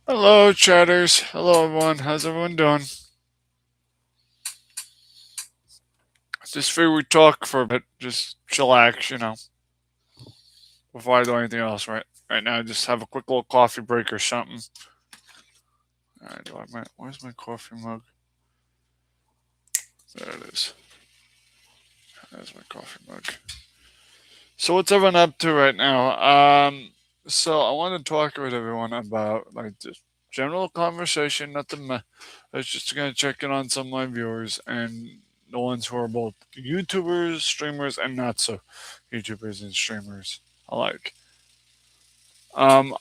Hello, chatters. Hello, everyone. How's everyone doing? Just figured we'd talk for a bit, just chillax, before I do anything else. Right now, just have a quick little coffee break or something. All right, where's my coffee mug? There it is. There's my coffee mug. So what's everyone up to right now? So I want to talk with everyone about like just general conversation, nothing. I was just gonna check in on some of my viewers and the ones who are both YouTubers, streamers, and not so YouTubers and streamers alike. Um,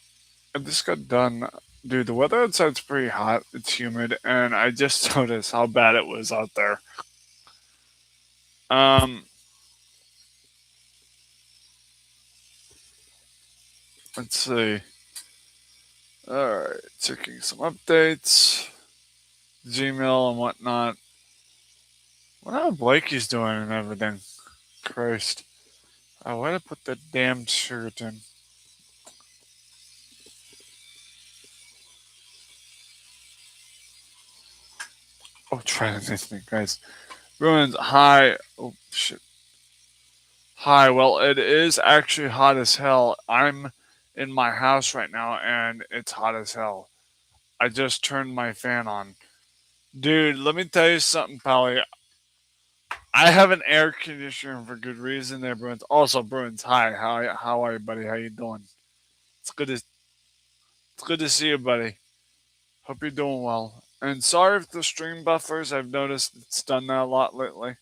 I just got done. Dude, the weather outside's pretty hot. It's humid, and I just noticed how bad it was out there. Um, let's see. All right, checking some updates. Gmail and whatnot. What how Blakey's doing and everything. Christ. Oh, why did I put that damn shirt in? Oh, try to miss me, guys. Ruins, hi. Oh, shit. Hi, well, it is actually hot as hell. I'm in my house right now and it's hot as hell. I just turned my fan on. Dude, let me tell you something, Pally. I have an air conditioner for good reason there, Bruins. Also, Bruins, hi. How are you, buddy? How you doing? It's good to it's good to see you, buddy. Hope you're doing well. And sorry if the stream buffers. I've noticed it's done that a lot lately.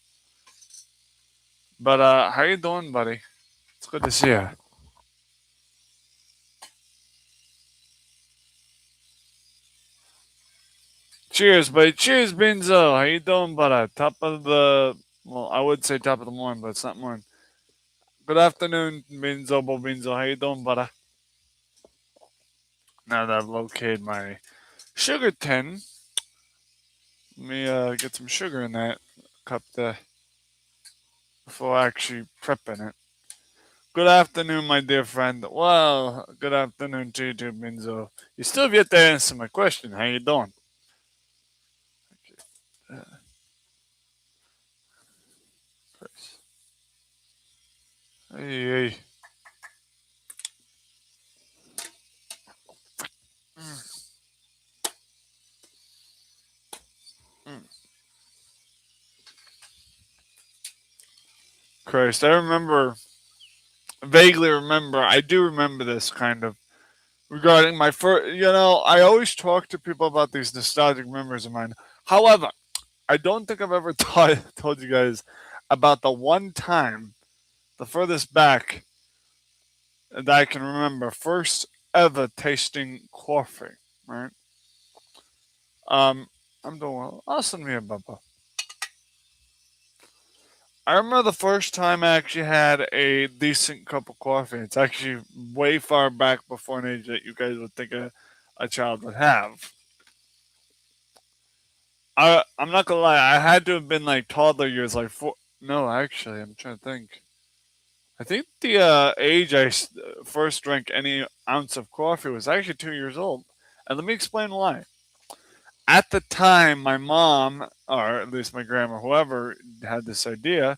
But how you doing, buddy? It's good to see you. Cheers, buddy. Cheers, Benzo. How you doing, buddy? Top of the I would say top of the morning, but it's not morning. Good afternoon, Benzo, Benzo. How you doing, buddy? Now that I've located my sugar tin, let me get some sugar in that cup there before actually prepping it. Good afternoon, my dear friend. Well, good afternoon to you too, Benzo. You still have yet to answer my question. How you doing? Uh, Chris. Hey, hey. Mm, mm. Christ, vaguely remember, I do remember this kind of regarding my first. I always talk to people about these nostalgic memories of mine. However, I don't think I've ever told you guys about the one time, the furthest back that I can remember, first ever tasting coffee. Right? Um, I'm doing well. Awesome here, Bubba. I remember the first time I actually had a decent cup of coffee. It's actually way far back before an age that you guys would think a child would have. I'm not gonna lie, I had to have been like toddler years, like four. No, actually, I'm trying to think. I think the age first drank any ounce of coffee was actually 2 years old, and let me explain why. At the time, my mom, or at least my grandma, whoever had this idea,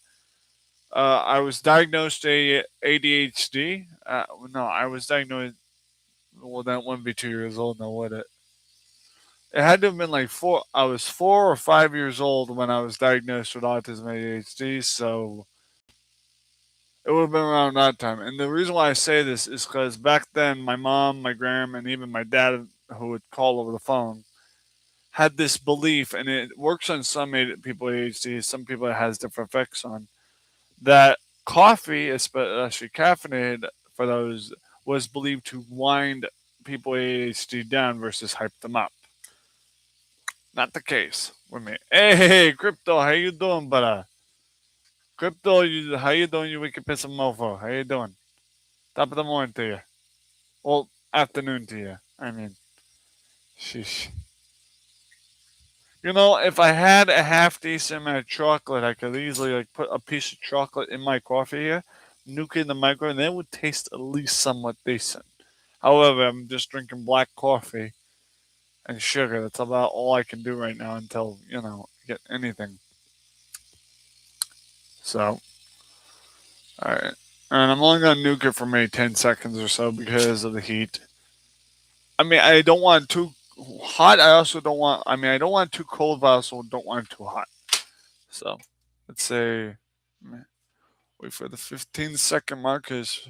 I was diagnosed ADHD. No, I was diagnosed. Well, that wouldn't be 2 years old now, would it? It had to have been like four. I was 4 or 5 years old when I was diagnosed with autism ADHD. So it would have been around that time. And the reason why I say this is because back then, my mom, my grandma, and even my dad, who would call over the phone, had this belief, and it works on some people with ADHD. Some people it has different effects on that coffee, especially caffeinated for those, was believed to wind people with ADHD down versus hype them up. Not the case with me. Hey, Crypto, how you doing, brother? Crypto, how you doing, you wicked piss of mofo? How you doing? Top of the morning to you. Well, afternoon to you. I mean, sheesh. You know, if I had a half decent amount of chocolate, I could easily like put a piece of chocolate in my coffee here, nuke it in the microwave, and it would taste at least somewhat decent. However, I'm just drinking black coffee and sugar. That's about all I can do right now until, get anything. So, alright. And I'm only gonna nuke it for maybe 10 seconds or so because of the heat. I mean, I don't want it too hot. I also don't want, I don't want it too cold, but I also don't want it too hot. So, let's say, wait for the 15-second mark as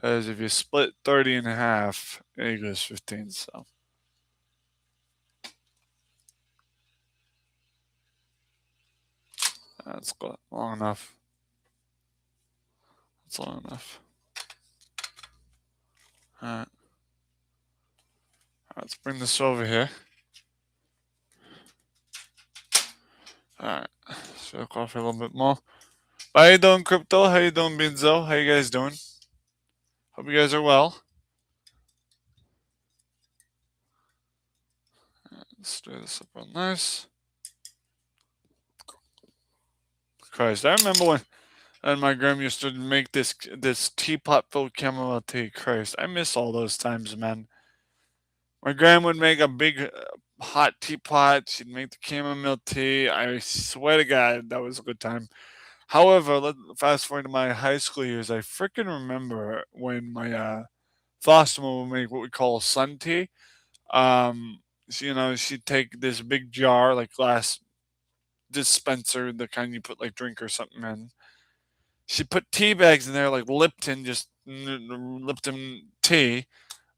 if you split 30 in half, it equals 15. So, that's long enough. That's long enough. Alright. Let's bring this over here. Alright. So coffee a little bit more. How you doing, Crypto? How you doing, Binzo? How you guys doing? Hope you guys are well. Let's stir this up real nice. Christ, I remember when and my grandma used to make this teapot filled chamomile tea. Christ, I miss all those times, man. My grandma would make a big hot teapot. She'd make the chamomile tea. I swear to God, that was a good time. However, fast forward to my high school years. I freaking remember when my foster mom would make what we call sun tea. She'd take this big jar, like glass dispenser, the kind you put like drink or something in. She put tea bags in there, like Lipton, just Lipton tea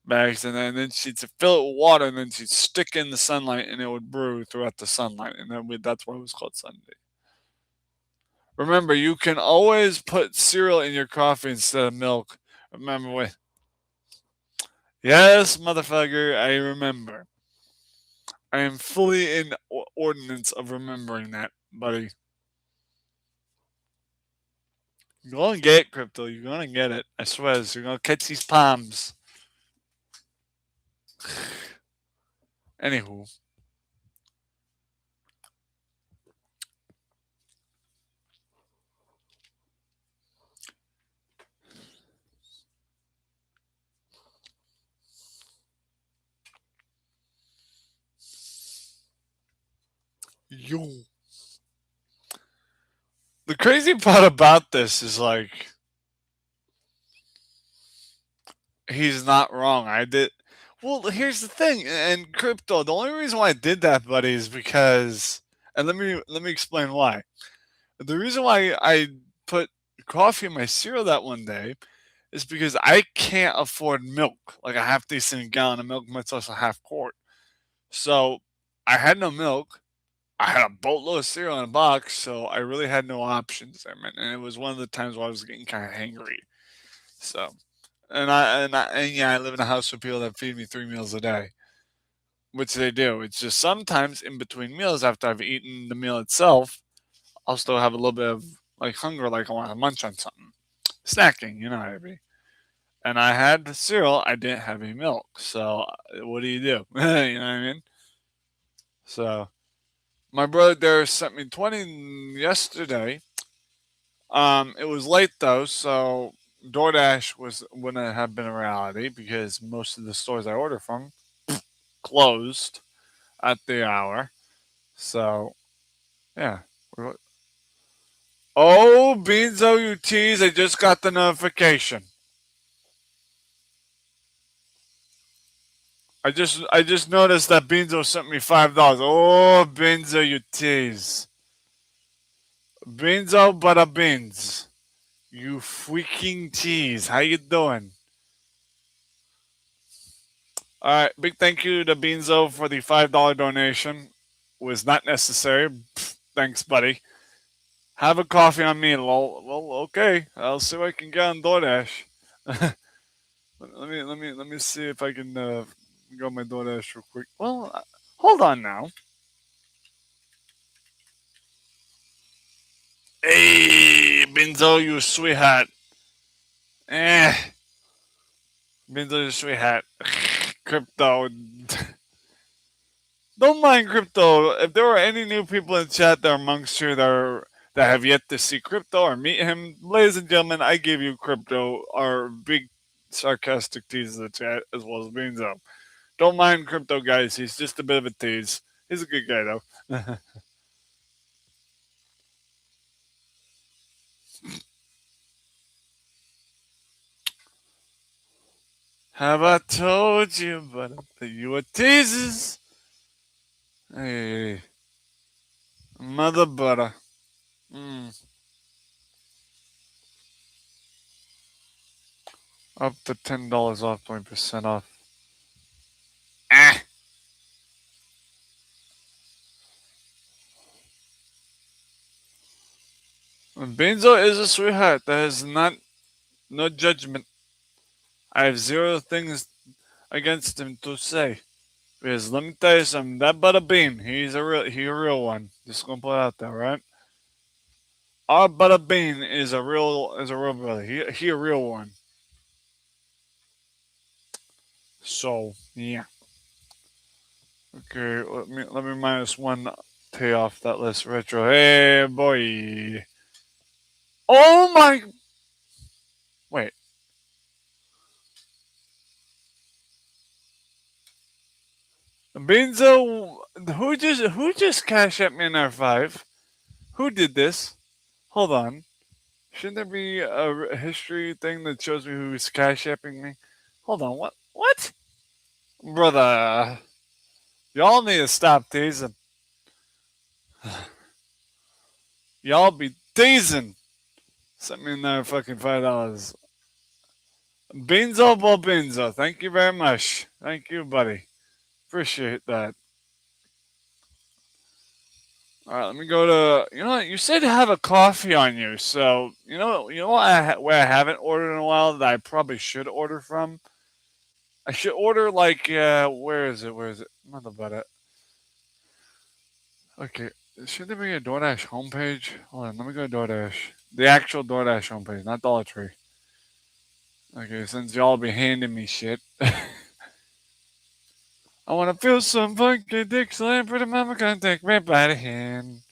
bags, and then she'd fill it with water, and then she'd stick it in the sunlight, and it would brew throughout the sunlight, and that's why it was called Sunday. Remember, you can always put cereal in your coffee instead of milk. Remember what? Yes, motherfucker, I remember. I am fully in ordinance of remembering that, buddy. You're gonna get it, Crypto. You're gonna get it. I swear. You're gonna catch these palms. Anywho. You. The crazy part about this is like he's not wrong. I did. Well, here's the thing, and Crypto. The only reason why I did that, buddy, is because, and let me explain why. The reason why I put coffee in my cereal that one day is because I can't afford milk, like a half decent gallon of milk, much less a half quart. So I had no milk. I had a boatload of cereal in a box, so I really had no options. And it was one of the times where I was getting kind of hangry. So, and yeah, I live in a house with people that feed me 3 meals a day, which they do. It's just sometimes in between meals, after I've eaten the meal itself, I'll still have a little bit of like hunger, like I want to munch on something, snacking. You know how I be. And I had the cereal. I didn't have any milk. So what do? You know what I mean? So my brother there sent me 20 yesterday. It was late though, so DoorDash wouldn't have been a reality because most of the stores I order from closed at the hour. So yeah. Oh, Beans OUTs, I just got the notification. I just noticed that Beanzo sent me $5. Oh, Beanzo, you tease. Beanzo, bada beans. You freaking tease. How you doing? All right, big thank you to Beanzo for the $5 donation. Was not necessary. Thanks, buddy. Have a coffee on me, lol. Well, okay. I'll see what I can get on DoorDash. let me see if I can go on my DoorDash real quick. Well, hold on now. Hey, Benzo, you sweetheart. Eh, Benzo, you sweetheart. Crypto. Don't mind crypto. If there are any new people in chat that are amongst you that have yet to see crypto or meet him, ladies and gentlemen, I give you crypto, our big sarcastic tease in the chat, as well as Beanzo. Don't mind crypto, guys. He's just a bit of a tease. He's a good guy, though. Have I told you, but that you were teases? Hey, mother butter. Mm. Up to $10 off, 20% off. Ah. Benzo is a sweetheart. That is not no judgment. I have zero things against him to say. Because let me tell you something, that Butter Bean, he a real one. Just gonna put it out there, right? Our Butter Bean is a real brother. He a real one. So yeah. Okay, let me minus one T off that list. Retro. Hey boy. Oh my wait. Benzo, who just cashed at me in R5? Who did this? Hold on. Shouldn't there be a history thing that shows me who's cash apping me? Hold on. What? What? Brother, y'all need to stop teasing. Y'all be teasing. Send me another fucking $5. Benzo Benzo. Thank you very much. Thank you, buddy. Appreciate that. All right, let me go to. You know what? You said to have a coffee on you, so you know what where I haven't ordered in a while that I probably should order from. I should order like where is it? Where is it? Not about it. Okay, should there be a DoorDash homepage? Hold on, let me go to DoorDash. The actual DoorDash homepage, not Dollar Tree. Okay, since y'all be handing me shit. I wanna feel some funky dick slam, pretty mama gonna take me by the hand.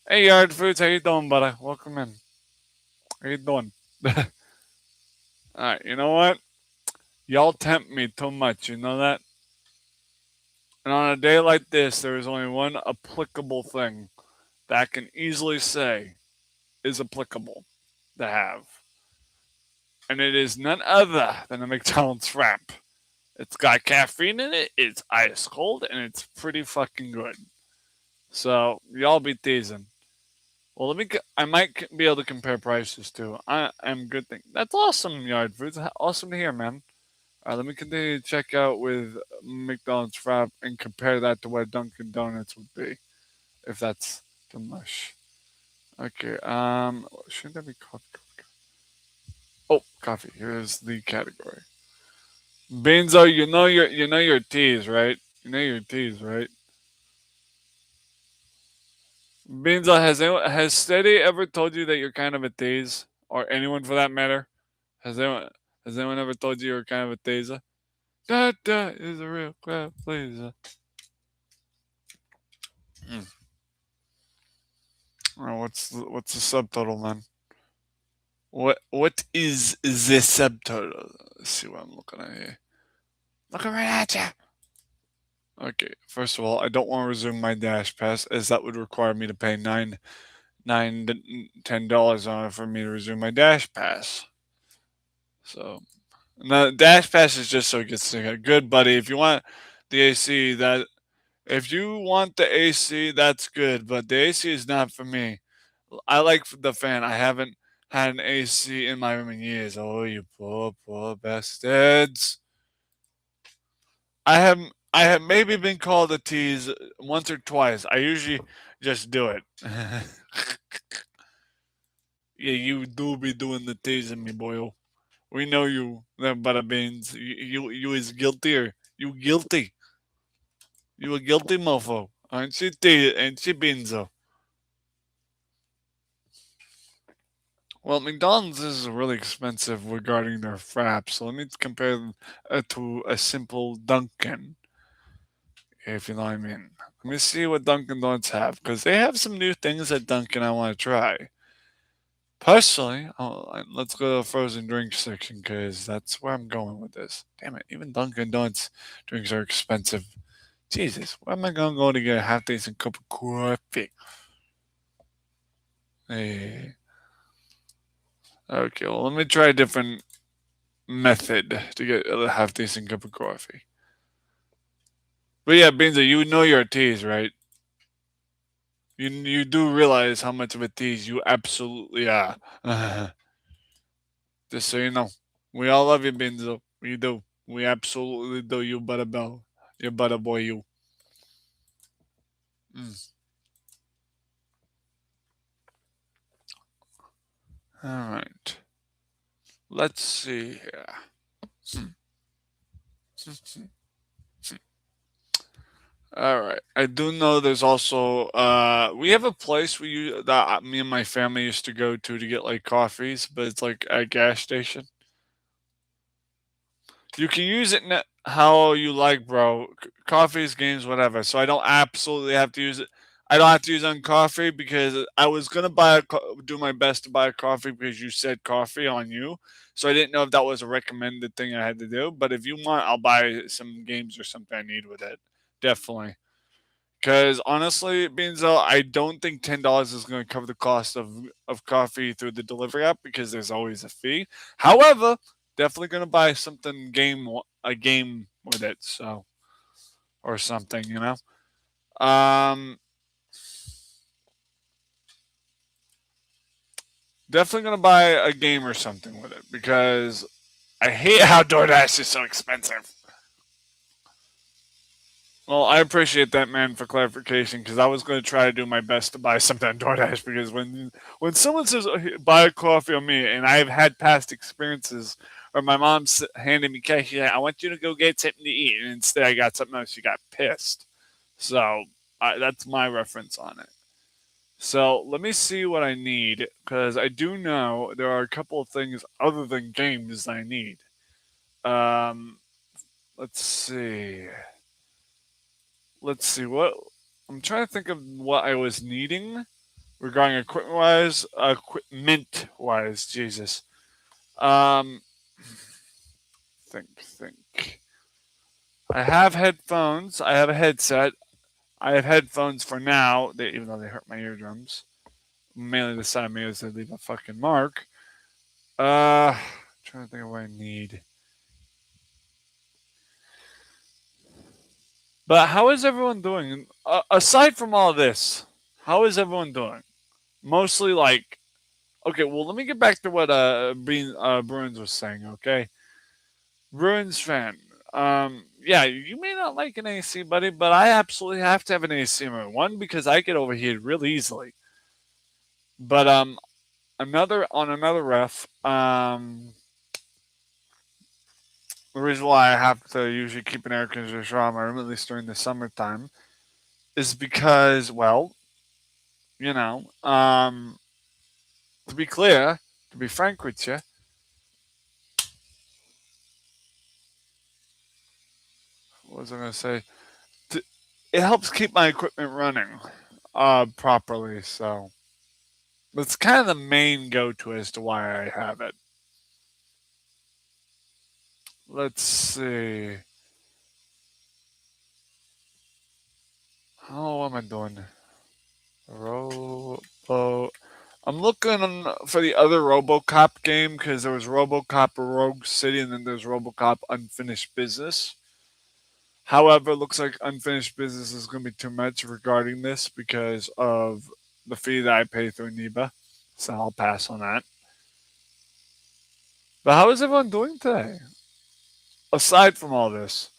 Hey Yard Foods, how you doing, buddy? Welcome in. How you doing? Alright, you know what? Y'all tempt me too much, you know that? And on a day like this, there is only one applicable thing that I can easily say is applicable to have. And it is none other than a McDonald's wrap. It's got caffeine in it, it's ice cold, and it's pretty fucking good. So, y'all be teasing. Well, I might be able to compare prices too. I am good thing. That's awesome, Yard Foods. Awesome to hear, man. Let me continue to check out with McDonald's wrap and compare that to what Dunkin' Donuts would be, if that's too much. Okay. Shouldn't that be coffee? Oh, coffee. Here's the category. Benzo, you know your teas, right? You know your teas, right? Benzo, has Steady ever told you that you're kind of a tease, or anyone for that matter? Has anyone has anyone ever told you you're kind of a teaser? That is a real crowd pleaser. Mm. Oh, what's the subtitle, man? What is the subtitle? Let's see what I'm looking at here. Looking right at you. Okay, first of all, I don't want to resume my Dash Pass, as that would require me to pay $10 on it for me to resume my Dash Pass. So, now Dash Pass is just so it gets good, buddy. If you want the AC, if you want the AC, that's good, but the AC is not for me. I like the fan. I haven't had an AC in my room in years. Oh, you poor bastards! I have I have maybe been called a tease once or twice. I usually just do it. Yeah, you do be doing the teasing me, boyo. We know you, bada beans. You is guilty. You guilty. You a guilty mofo. Ain't she Benzo? Well, McDonald's is really expensive regarding their fraps, so let me compare them to a simple Dunkin'. if you know what I mean. Let me see what Dunkin' Donuts have, because they have some new things at Dunkin' I want to try. Personally, let's go to the frozen drinks section, because that's where I'm going with this. Damn it, even Dunkin' Donuts drinks are expensive. Jesus, where am I going to go to get a half decent cup of coffee? Hey. Okay, well, let me try a different method to get a half decent cup of coffee. But yeah, Beanza, you know your teas, right? You do realize how much of a tease you absolutely are. Just so you know. We all love you, Benzo. We do. We absolutely do. You butter bell. You butter boy, you. Mm. All right. Let's see here. Hmm. All right. I do know there's also we have a place that me and my family used to go to get like coffees, but it's like a gas station. You can use it how you like, bro. Coffees, games, whatever. So I don't absolutely have to use it. I don't have to use it on coffee because I was gonna do my best to buy a coffee because you said coffee on you. So I didn't know if that was a recommended thing I had to do. But if you want, I'll buy some games or something I need with it. Definitely. Because honestly, Beanzo, I don't think $10 is going to cover the cost of coffee through the delivery app because there's always a fee. However, definitely going to buy a game with it, so or something, you know. Um, Definitely going to buy a game or something with it because I hate how DoorDash is so expensive. Well, I appreciate that, man, for clarification because I was going to try to do my best to buy something on DoorDash because when someone says buy a coffee on me, and I've had past experiences where my mom's handing me cash, she's like, I want you to go get something to eat, and instead I got something else. She got pissed. So that's my reference on it. So let me see what I need because I do know there are a couple of things other than games I need. Um, let's see. Let's see what I'm trying to think of what I was needing regarding equipment wise. Jesus. Um, think. I have headphones. I have a headset. I have headphones for now. Even though they hurt my eardrums, mainly the side of me as they leave a fucking mark. Trying to think of what I need. But how is everyone doing? Aside from all this, how is everyone doing? Mostly like okay, well, let me get back to what Bruins was saying. Okay, Bruins fan. Yeah, you may not like an AC, buddy, but I absolutely have to have an AC in my room. One because I get overheated really easily. But another ref. The reason why I have to usually keep an air conditioner on my room, at least during the summertime, is because, well, you know, to be clear, to be frank with you, what was I going to say? T- It helps keep my equipment running properly. So that's kind of the main go-to as to why I have it. Let's see. How am I doing? Robo. I'm looking for the other RoboCop game because there was RoboCop Rogue City and then there's RoboCop Unfinished Business. However, it looks like Unfinished Business is going to be too much regarding this because of the fee that I pay through Niba. So I'll pass on that. But how is everyone doing today? Aside from all this.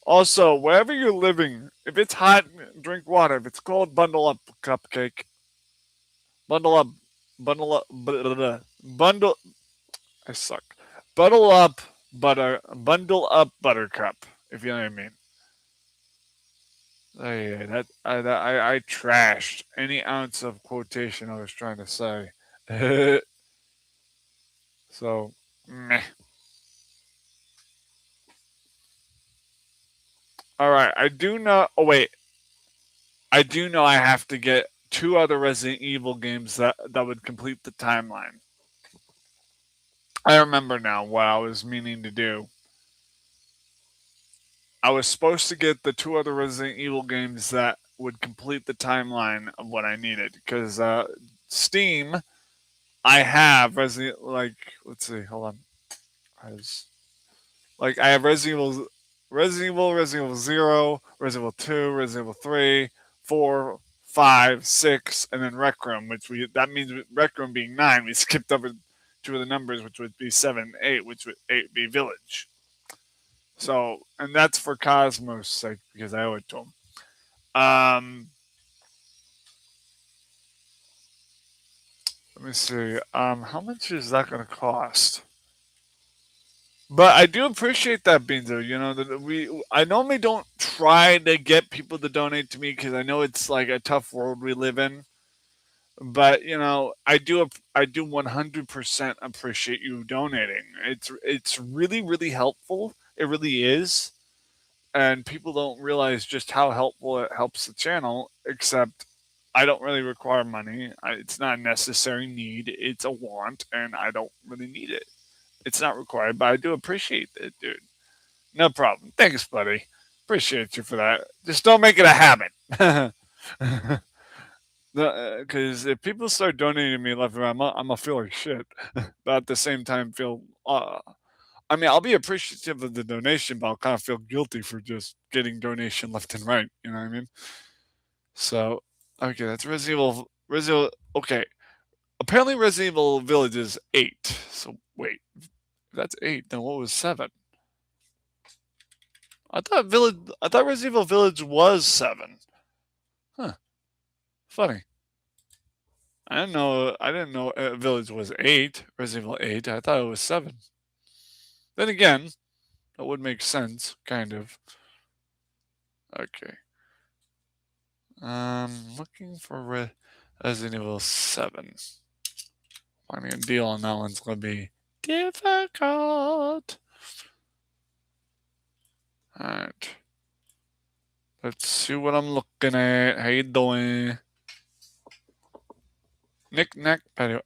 Also, wherever you're living, if it's hot, drink water. If it's cold, bundle up, cupcake. Bundle up, bundle. I suck. Bundle up, buttercup. If you know what I mean. Oh, yeah, I trashed any ounce of quotation I was trying to say. So, meh. All right, I do know. Oh wait, I do know I have to get two other Resident Evil games that would complete the timeline. I remember now what I was meaning to do. I was supposed to get the two other Resident Evil games that would complete the timeline of what I needed because Steam, I have Resident like let's see, hold on, I was like I have Resident Evil Zero, Resident Evil Two, Resident Evil Three, Four, Five, Six, and then Rec Room, which we that means with Rec Room being nine, we skipped over two of the numbers, which would be seven, eight, which would eight be Village. So, and that's for Cosmos' sake because I owe it to him. Um, Let me see. How much is that going to cost? But I do appreciate that, Beanzo. You know that I normally don't try to get people to donate to me because I know it's like a tough world we live in. But you know, I do 100% appreciate you donating. It's really helpful. It really is, and people don't realize just how helpful it helps the channel. Except I don't really require money. It's not a necessary need. It's a want, and I don't really need it. It's not required, but I do appreciate it, dude. No problem. Thanks, buddy. Appreciate you for that. Just don't make it a habit. Because if people start donating to me left and right, I'm gonna feel like shit. But at the same time, feel. I mean, I'll be appreciative of the donation, but I'll kind of feel guilty for just getting donation left and right. You know what I mean? So, okay, that's Resident Evil. Okay, apparently Resident Evil Village is 8. So wait, if that's 8. Then what was 7? I thought Resident Evil Village was 7. Huh. Funny. I didn't know Village was 8. Resident Evil 8. I thought it was 7. Then again, that would make sense, kind of. Okay. Looking for Resident Evil 7. Finding a deal on that one's gonna be difficult. Alright. Let's see what I'm looking at. How you doing? Knick knack patio.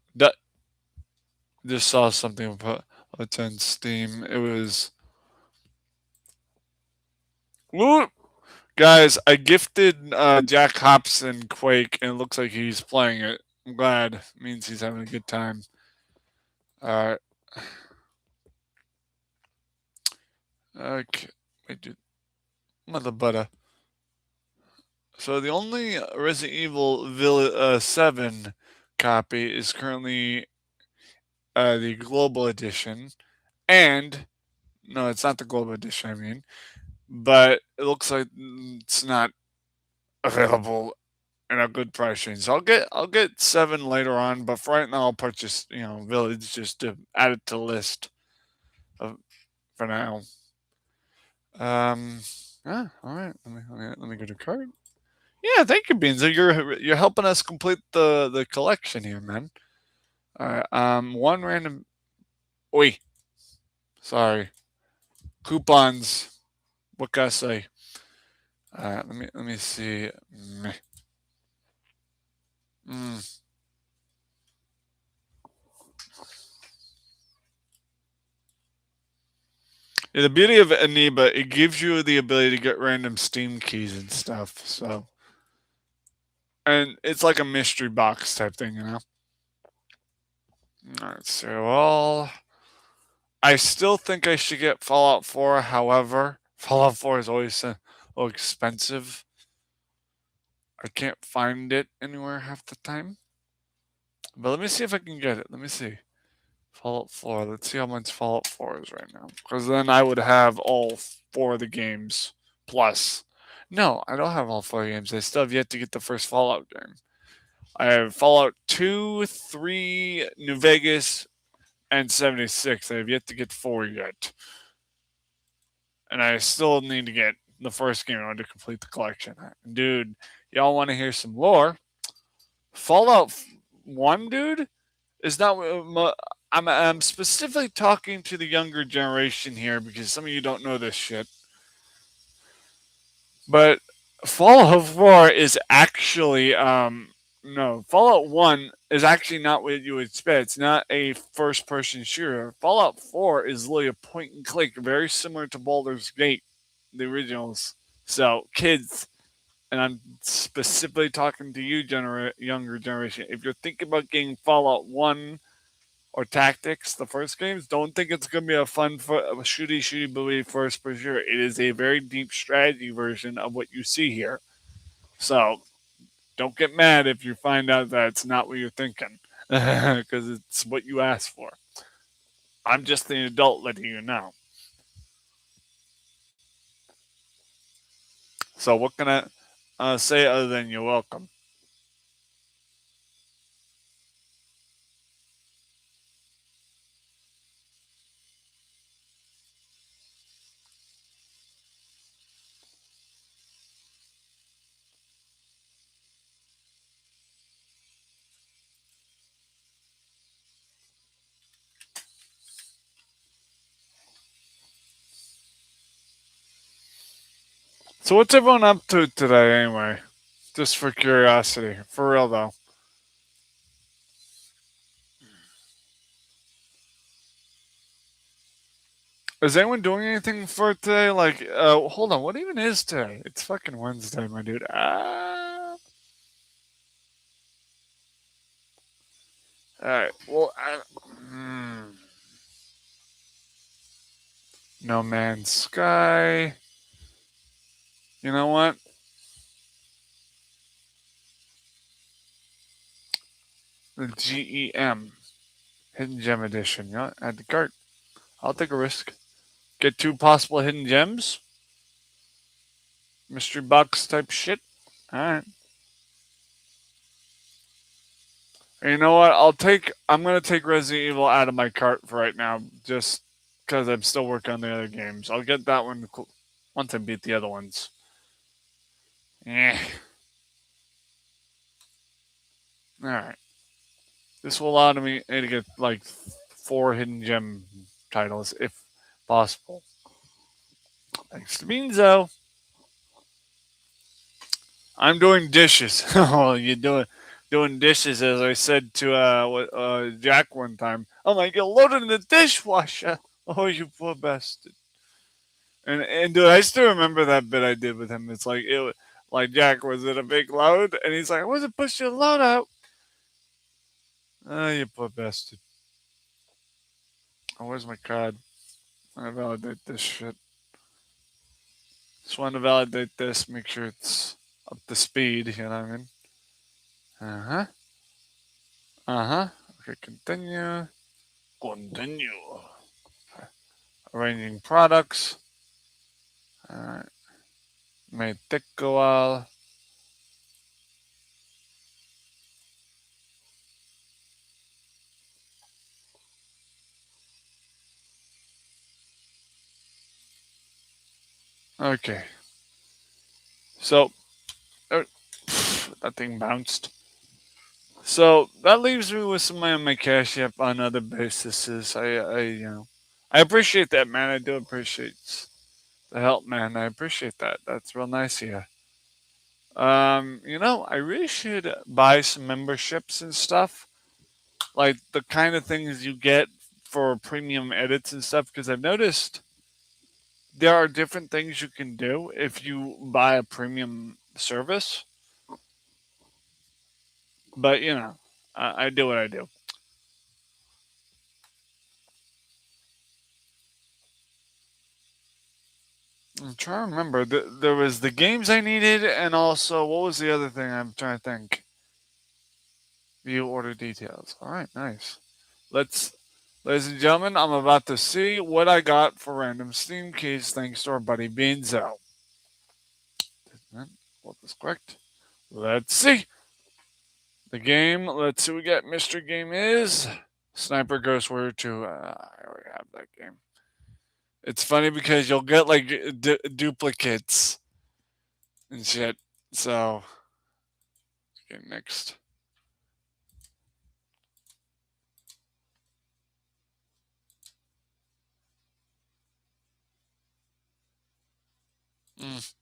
Just saw something about it's on Steam. It was. Woo! Guys, I gifted Jack Hobson Quake, and it looks like he's playing it. I'm glad. It means he's having a good time. Alright. Okay. Wait, dude. Mother butter. So the only Resident Evil 7 copy is currently the Global Edition. And, no, it's not the Global Edition, I mean. But it looks like it's not available in a good price range. So I'll get 7 later on, but for right now I'll purchase, Village just to add it to the list of, for now. All right. Let me go to card. Yeah, thank you, Beans. You're helping us complete the collection here, man. All right. One random. Oi, sorry. Coupons. What can I say? Let me see. Meh. Yeah, the beauty of Aniba, it gives you the ability to get random Steam keys and stuff. So, and it's like a mystery box type thing, you know. All right. So, I still think I should get Fallout 4. However, Fallout 4 is always a little expensive. I can't find it anywhere half the time. But let me see if I can get it. Let me see. Fallout 4. Let's see how much Fallout 4 is right now. Because then I would have all 4 of the games plus. No, I don't have all 4 games. I still have yet to get the first Fallout game. I have Fallout 2, 3, New Vegas, and 76. I have yet to get 4 yet. And I still need to get the first game in order to complete the collection. Dude, y'all want to hear some lore? Fallout 1, dude, is not. I'm specifically talking to the younger generation here because some of you don't know this shit. But Fallout 4 is actually no, Fallout 1 is actually not what you would expect. It's not a first person shooter. Fallout 4 is literally a point and click, very similar to Baldur's Gate, the originals. So, kids, and I'm specifically talking to you, younger generation, if you're thinking about getting Fallout 1 or Tactics, the first games, don't think it's going to be a fun shooty booty first person shooter. It is a very deep strategy version of what you see here. So don't get mad if you find out that it's not what you're thinking, because it's what you asked for. I'm just the adult letting you know. So what can I say other than you're welcome? So what's everyone up to today anyway? Just for curiosity. For real though. Is anyone doing anything for today? Like, hold on, what even is today? It's fucking Wednesday, my dude. Alright, well, No Man's Sky. You know what? The GEM. Hidden Gem Edition. Yeah, add the cart. I'll take a risk. Get two possible hidden gems. Mystery box type shit. Alright. You know what? I'm gonna take Resident Evil out of my cart for right now, just because I'm still working on the other games. I'll get that one once I beat the other ones. Eh. Alright. This will allow me to get like 4 hidden gem titles if possible. Thanks to Beanzo. I'm doing dishes. Oh, you doing dishes, as I said to Jack one time. I'm like, you're loaded in the dishwasher. Oh, you poor bastard. And dude, I still remember that bit I did with him. It's like like Jack, was it a big load? And he's like, I wasn't pushing a load out. Oh, you poor bastard. Oh, where's my card? I validate this shit. Just want to validate this, make sure it's up to speed. You know what I mean? Uh huh. Uh huh. Okay, continue. Continue. Arranging products. Alright. May take a while. Okay. So, uh, that thing bounced. So that leaves me with some money on my cash app on other bases. I appreciate that, man. I do appreciate the help, man. I appreciate that. That's real nice of you. I really should buy some memberships and stuff, like the kind of things you get for premium edits and stuff. Because I've noticed there are different things you can do if you buy a premium service. But I do what I do. I'm trying to remember. There was the games I needed, and also what was the other thing? I'm trying to think. View order details. All right, nice. Let's, ladies and gentlemen, I'm about to see what I got for random Steam keys thanks to our buddy Beanzo. What was correct? Let's see. The game. Let's see what we got. Mystery game is Sniper Ghost Warrior 2. I already have that game. It's funny because you'll get like duplicates and shit. So, okay, next. Mm.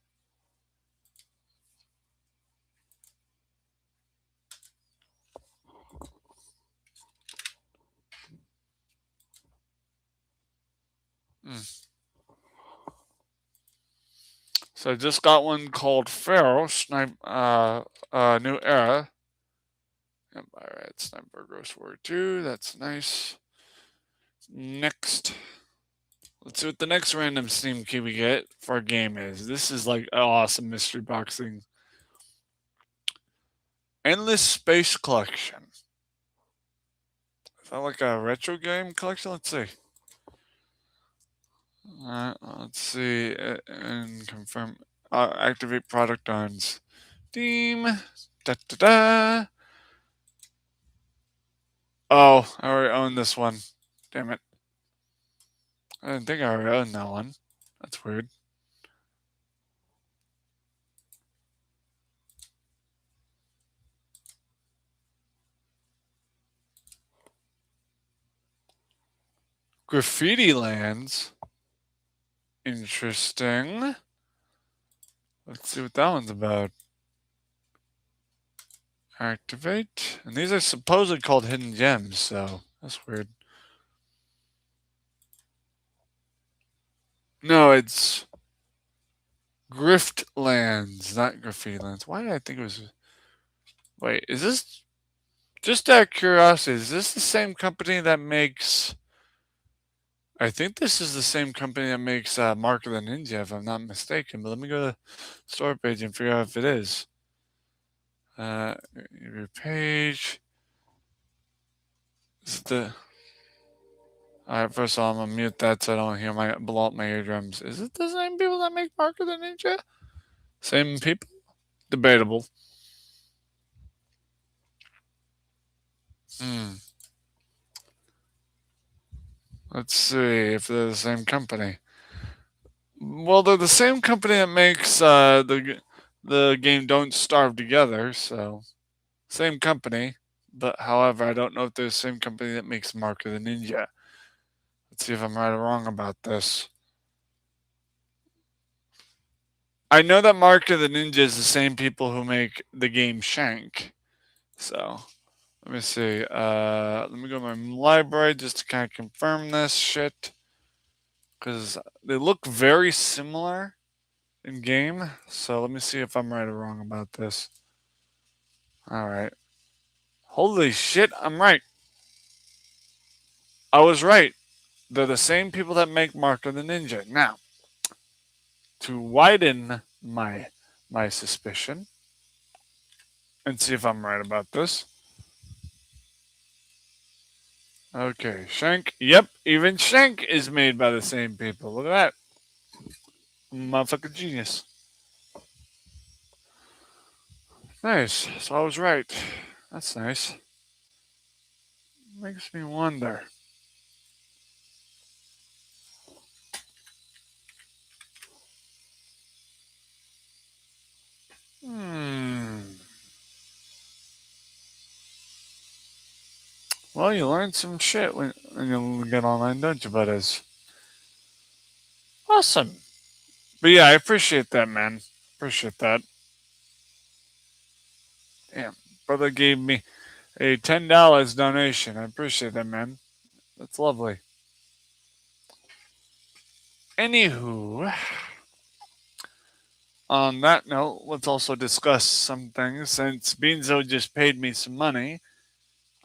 So I just got one called Pharaoh New Era. Yep, alright, Sniper Ghost War 2, that's nice. Next. Let's see what the next random Steam key we get for a game is. This is like an awesome mystery boxing. Endless Space Collection. Is that like a retro game collection? Let's see. Let's see and confirm. Activate product on Steam. Da da da. Oh, I already own this one. Damn it. I didn't think I already owned that one. That's weird. Graffiti Lands. Interesting. Let's see what that one's about. Activate. And these are supposedly called hidden gems, so that's weird. No, it's Grift Lands, not Graffiti Lands. Why did I think it was... Wait, is this... Just out of curiosity, is this the same company that makes... I think this is the same company that makes Mark of the Ninja, if I'm not mistaken. But let me go to the store page and figure out if it is. Your page. Is it the... Alright, first of all, I'm gonna mute that so I don't hear blow up my eardrums. Is it the same people that make Mark of the Ninja? Same people? Debatable. Let's see if they're the same company. Well, they're the same company that makes the game Don't Starve Together, so same company. But however, I don't know if they're the same company that makes Mark of the Ninja. Let's see if I'm right or wrong about this. I know that Mark of the Ninja is the same people who make the game Shank. So, let me see. Let me go to my library just to kind of confirm this shit. Because they look very similar in game. So, let me see if I'm right or wrong about this. Alright. Holy shit, I'm right. I was right. They're the same people that make Mark of the Ninja. Now, to widen my suspicion and see if I'm right about this. Okay, Shank. Yep, even Shank is made by the same people. Look at that. Motherfucking genius. Nice. So I was right. That's nice. Makes me wonder. Well, you learn some shit when you get online, don't you, buddies? Awesome. But yeah, I appreciate that, man. Appreciate that. Damn. Brother gave me a $10 donation. I appreciate that, man. That's lovely. Anywho, on that note, let's also discuss some things. Since Beanzo just paid me some money,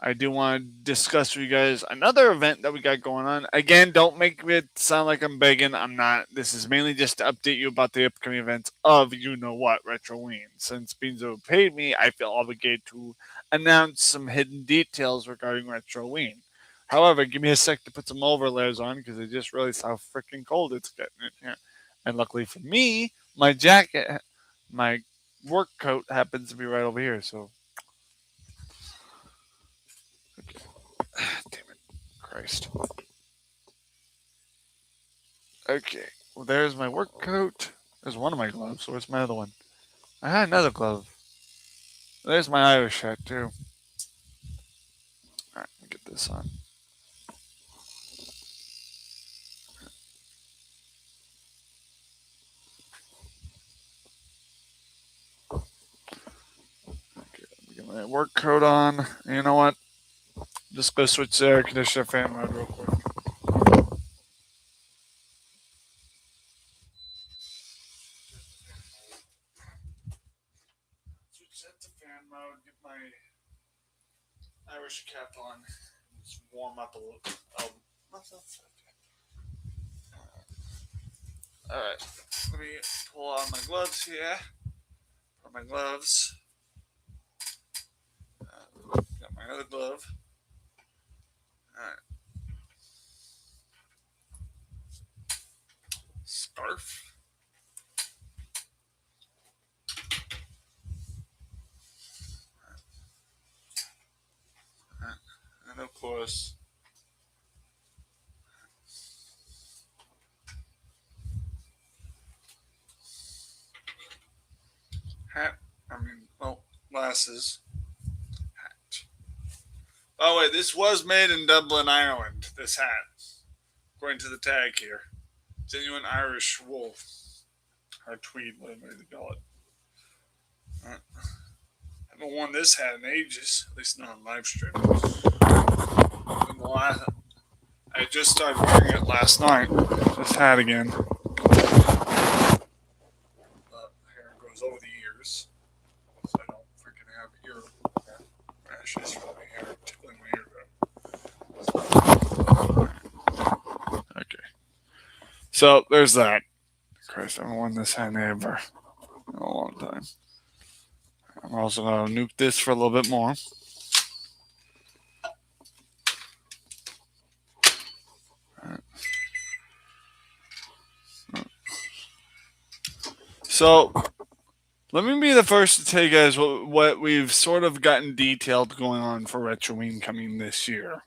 I do want to discuss with you guys another event that we got going on. Again, don't make it sound like I'm begging. I'm not. This is mainly just to update you about the upcoming events of You Know What Retroween. Since Beanzo paid me, I feel obligated to announce some hidden details regarding Retroween. However, give me a sec to put some overlays on because I just realized how freaking cold it's getting in here. And luckily for me, my jacket, my work coat happens to be right over here. So, okay. Damn it, Christ. Okay, well, there's my work coat. There's one of my gloves. Where's my other one? I had another glove. There's my Irish hat, too. Alright, let me get this on. Okay, let me get my work coat on. And you know what? Just go switch the air conditioner fan mode real quick. brush cap on. Just warm up a little. Oh, what's that? Alright, let me pull out my gloves here. Put my gloves. Got my other glove. Alright. Scarf. And of course, hat. Well, glasses. Hat. By the way, this was made in Dublin, Ireland, this hat. According to the tag here. Genuine Irish wool. Or tweed, whatever they call it. I haven't worn this hat in ages, at least not on live stream. I just started wearing it last night. This hat again. Hair goes over the ears, so I don't freaking have ear rashes from my hair tickling my eardrum. Okay. So there's that. Christ, I haven't worn this hat ever in a long time. I'm also going to nuke this for a little bit more. So, let me be the first to tell you guys what we've sort of gotten detailed going on for Retroween coming this year,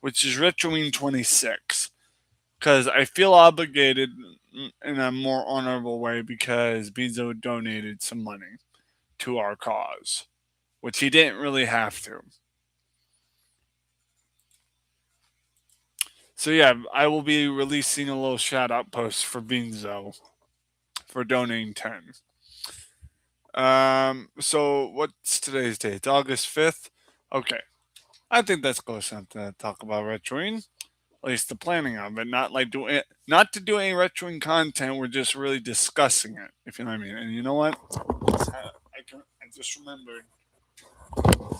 which is Retroween 26. Because I feel obligated in a more honorable way because Bezo donated some money to our cause, which he didn't really have to. So yeah, I will be releasing a little shout out post for Beanzo for donating 10. So what's today's date? It's August 5th. Okay. I think that's close enough to talk about Retroween. At least the planning of it. Not like doing it, not to do any Retroween content, we're just really discussing it, if you know what I mean. And you know what? I just remembered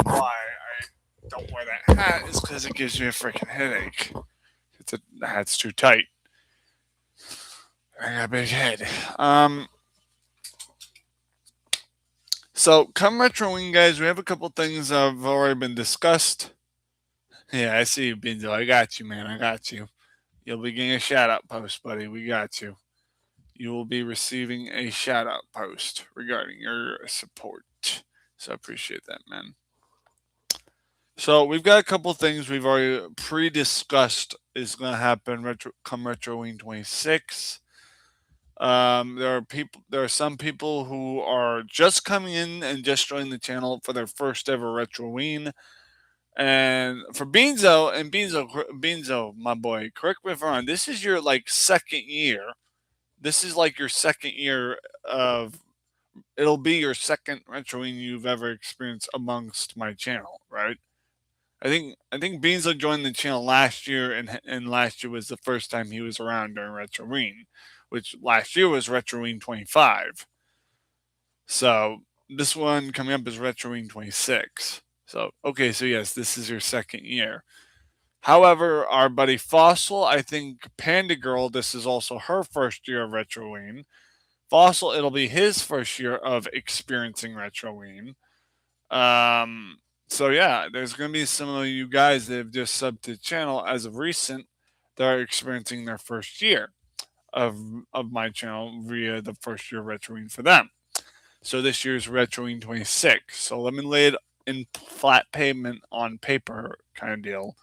why I don't wear that hat is because it gives me a freaking headache. The hat's too tight. I got a big head. So come Retroween, guys, we have a couple things that have already been discussed. Yeah, I see you, Binzo. I got you, man. I got you. You'll be getting a shout out post, buddy. We got you. You will be receiving a shout out post regarding your support. So I appreciate that, man. So we've got a couple things we've already pre-discussed is going to happen come Retroween 26. There are some people who are just coming in and just joining the channel for their first ever Retroween. And for Beanzo, my boy, correct me if I'm wrong. This is your second year. This is like your second year of. It'll be your second Retroween you've ever experienced amongst my channel, right? I think Beanzo joined the channel last year, and last year was the first time he was around during Retroween, which last year was Retroween 25. So this one coming up is Retroween 26. So okay, so yes, this is your second year. However, our buddy Fossil, I think Panda Girl, this is also her first year of Retroween. Fossil, it'll be his first year of experiencing Retroween. So yeah, there's going to be some of you guys that have just subbed to the channel as of recent that are experiencing their first year of my channel via the first year of Retroween for them. So this year's Retroween 26. So let me lay it in flat pavement on paper kind of deal.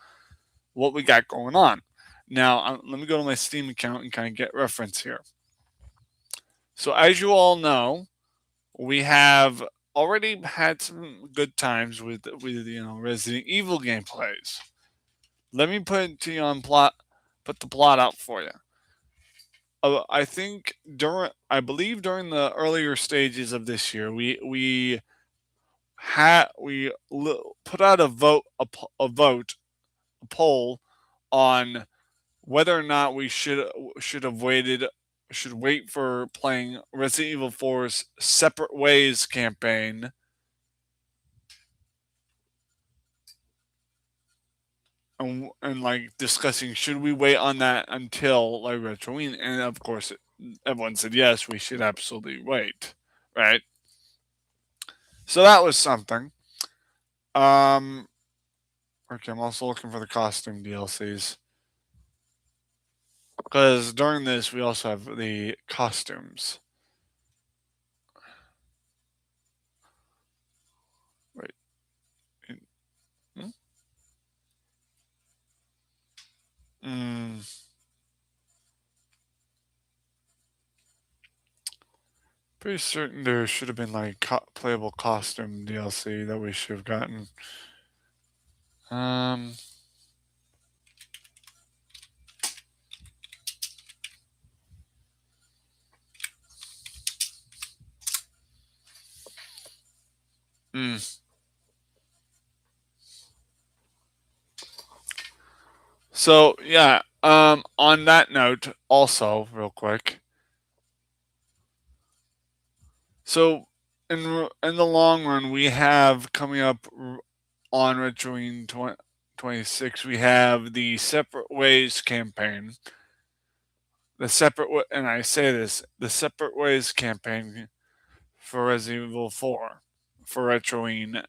What we got going on. Now, let me go to my Steam account and kind of get reference here. So as you all know, we have already had some good times with Resident Evil gameplays. Let me put it to you on put the plot out for you. I think I believe during the earlier stages of this year, we put out a poll on whether or not we should wait for playing Resident Evil 4's Separate Ways campaign and like discussing should we wait on that until like Retroween, and of course everyone said yes, we should absolutely wait, right? So that was something. Um, okay, I'm also looking for the costume DLCs because during this we also have the costumes. Wait, hmm? mm, pretty certain there should have been like playable costume DLC that we should have gotten. Um, mm. So yeah. On that note, also real quick. So in the long run, we have coming up on Retroing 26, we have the Separate Ways campaign. And I say this, the Separate Ways campaign for Resident Evil 4 for Retroing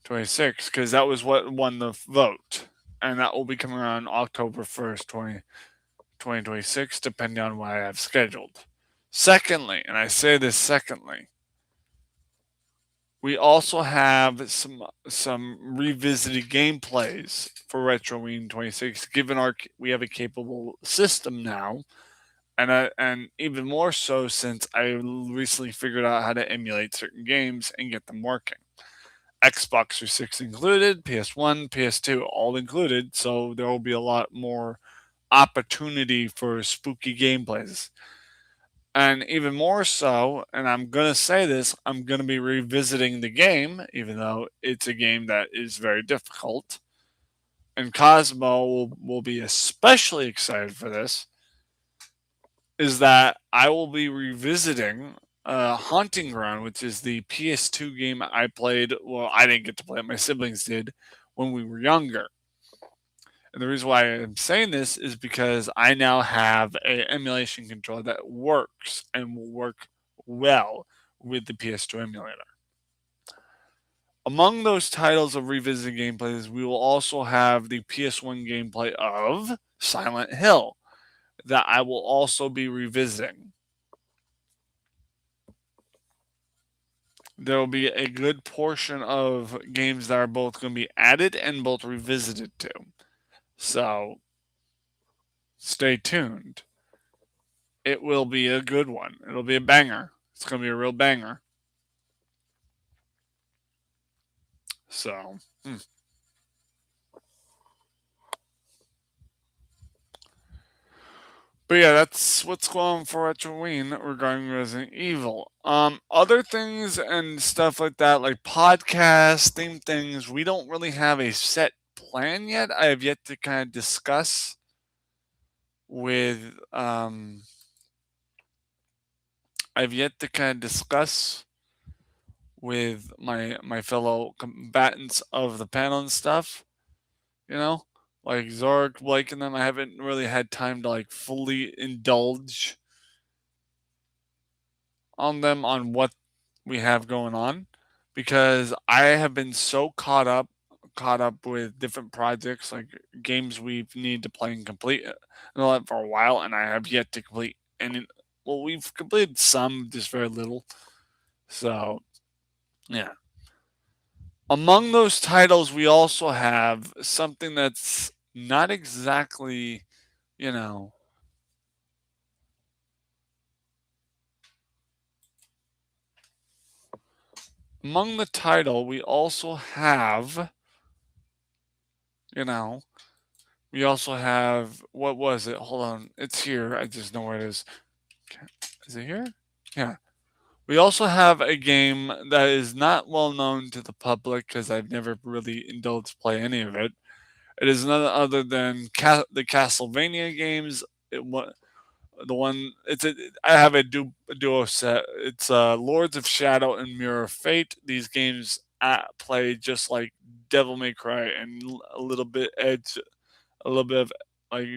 26, because that was what won the vote. And that will be coming on October 1st, 2026, depending on what I have scheduled. Secondly, and I say this secondly, we also have some revisited gameplays for Retroween 26. Given we have a capable system now, and even more so since I recently figured out how to emulate certain games and get them working. Xbox 360 included, PS1, PS2 all included, so there will be a lot more opportunity for spooky gameplays. And even more so, and I'm going to say this, I'm going to be revisiting the game, even though it's a game that is very difficult. And Cosmo will be especially excited for this, is that I will be revisiting Haunting Ground, which is the PS2 game I played. Well, I didn't get to play it, my siblings did when we were younger. And the reason why I'm saying this is because I now have a emulation controller that works and will work well with the PS2 emulator. Among those titles of revisiting gameplays, we will also have the PS1 gameplay of Silent Hill that I will also be revisiting. There will be a good portion of games that are both going to be added and both revisited to. So stay tuned. It will be a good one. It'll be a banger. It's going to be a real banger. So, but yeah, that's what's going on for Retroween regarding Resident Evil. Other things and stuff like that, like podcast theme things, we don't really have a set plan yet. I have yet to kind of discuss with I've yet to kind of discuss with my fellow combatants of the panel and stuff. You know, like Zork, Blake, and them. I haven't really had time to like fully indulge on them on what we have going on because I have been so caught up with different projects like games we need to play and complete and all that for a while, and I have yet to complete any. Well, we've completed some, just very little. So yeah. Among those titles, we also have something that's not exactly, you know, among the title, we also have, you know, we also have, what was it? Hold on. It's here. I just know where it is. Is it here? Yeah. We also have a game that is not well known to the public because I've never really indulged play any of it. It is none other than the Castlevania games. The one I have a duo set. It's Lords of Shadow and Mirror of Fate. These games play just like Devil May Cry and a little bit a little bit of like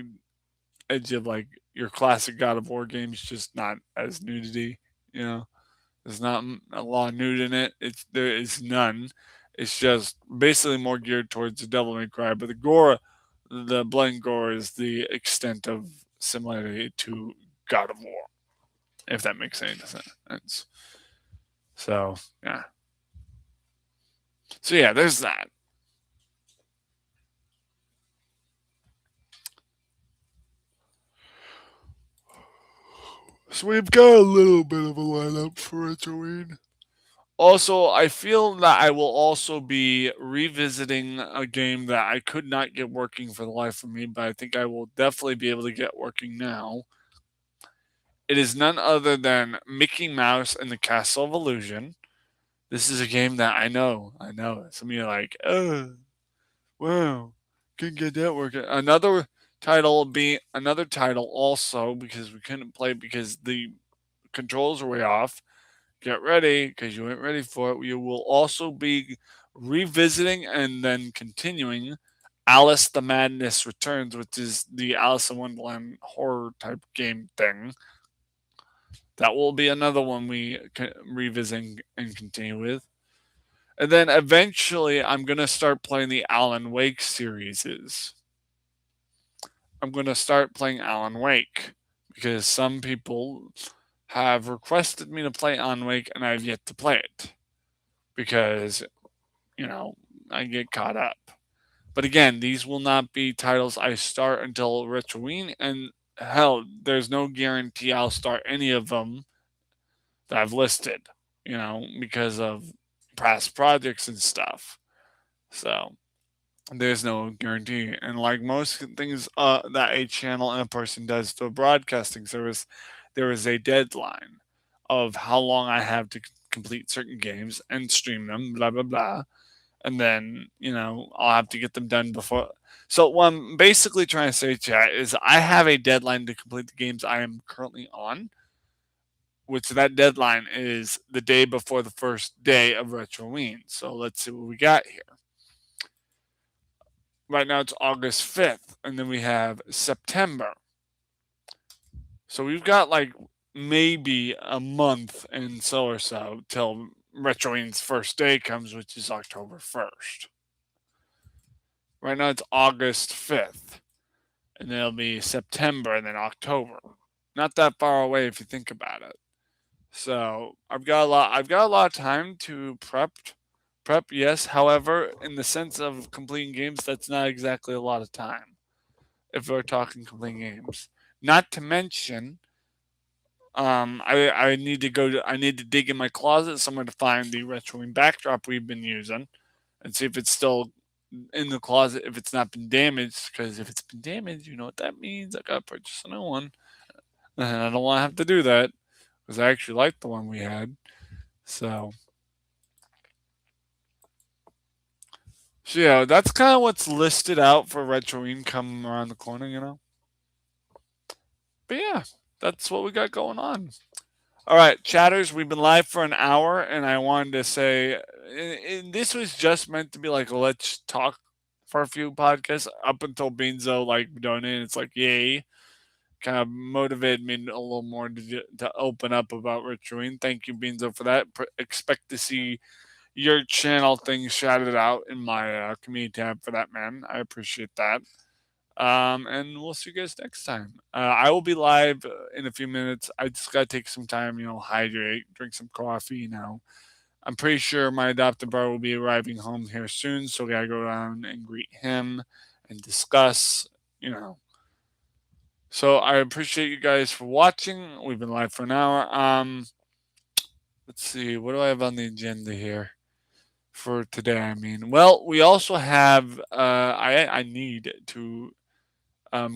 edge of like your classic God of War games, just not as nudity. You know, there's not a lot of nude in it. There is none. It's just basically more geared towards the Devil May Cry, but the gore, the blood and gore, is the extent of similarity to God of War, if that makes any sense. So yeah. So yeah, there's that. So we've got a little bit of a lineup for Halloween. Also, I feel that I will also be revisiting a game that I could not get working for the life of me, but I think I will definitely be able to get working now. It is none other than Mickey Mouse and the Castle of Illusion. This is a game that I know. Some of you are like, oh, wow, couldn't get that working. Another title also because we couldn't play because the controls are way off. Get ready because you weren't ready for it. We will also be revisiting and then continuing Alice the Madness Returns, which is the Alice in Wonderland horror type game thing. That will be another one we can revisit and continue with. And then eventually, I'm going to start playing the Alan Wake series. I'm going to start playing Alan Wake because some people have requested me to play Alan Wake and I've yet to play it because, you know, I get caught up. But again, these will not be titles I start until Retroween, and hell, there's no guarantee I'll start any of them that I've listed, because of past projects and stuff. So there's no guarantee. And like most things that a channel and a person does to a broadcasting service, there is a deadline of how long I have to complete certain games and stream them, blah, blah, blah. And then, I'll have to get them done before. So, what I'm basically trying to say, chat, is I have a deadline to complete the games I am currently on, which that deadline is the day before the first day of Retroween. So, let's see what we got here. Right now it's August 5th, and then we have September. So we've got like maybe a month and so or so till Retroween's first day comes, which is October 1st. Right now it's August 5th, and then it'll be September and then October. Not that far away if you think about it. So I've got a lot of time to prep, yes. However, in the sense of completing games, that's not exactly a lot of time if we're talking completing games. Not to mention, I need to I need to dig in my closet somewhere to find the Retrowing backdrop we've been using, and see if it's still in the closet if it's not been damaged. Because if it's been damaged, you know what that means. I gotta purchase a new one, and I don't want to have to do that because I actually like the one we had. So, so yeah, that's kind of what's listed out for Retrowing coming around the corner. But yeah, that's what we got going on. All right, chatters, we've been live for an hour, and I wanted to say, and this was just meant to be like a let's talk for a few podcasts up until Beanzo like donated. It's like, yay. Kind of motivated me a little more to open up about Retrowing. Thank you, Beanzo, for that. Expect to see your channel thing shouted out in my community tab for that, man. I appreciate that. And we'll see you guys next time. I will be live in a few minutes. I just got to take some time, hydrate, drink some coffee. I'm pretty sure my adopted brother will be arriving home here soon, so we got to go down and greet him and discuss. So I appreciate you guys for watching. We've been live for an hour. Let's see, what do I have on the agenda here for today? I mean, well, we also have. I need to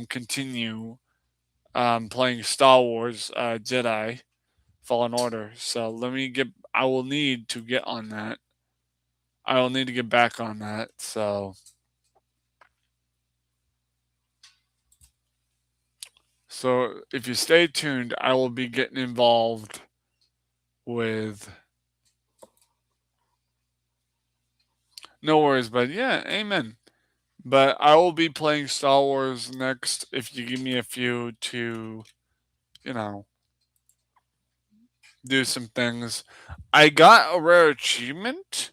continue playing Star Wars Jedi Fallen Order. So let me get. I will need to get on that. I will need to get back on that. So if you stay tuned, I will be getting involved with No worries, but yeah, amen. But I will be playing Star Wars next if you give me a few to, you know, do some things. I got a rare achievement,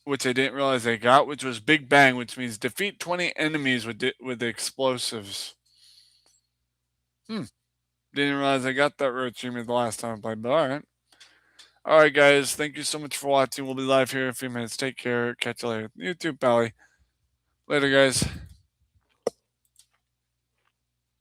which I didn't realize I got, which was Big Bang, which means defeat 20 enemies with the explosives. Didn't realize I got that rare achievement the last time I played, but alright. Alright, guys, thank you so much for watching. We'll be live here in a few minutes. Take care. Catch you later. You too, Pally. Later, guys.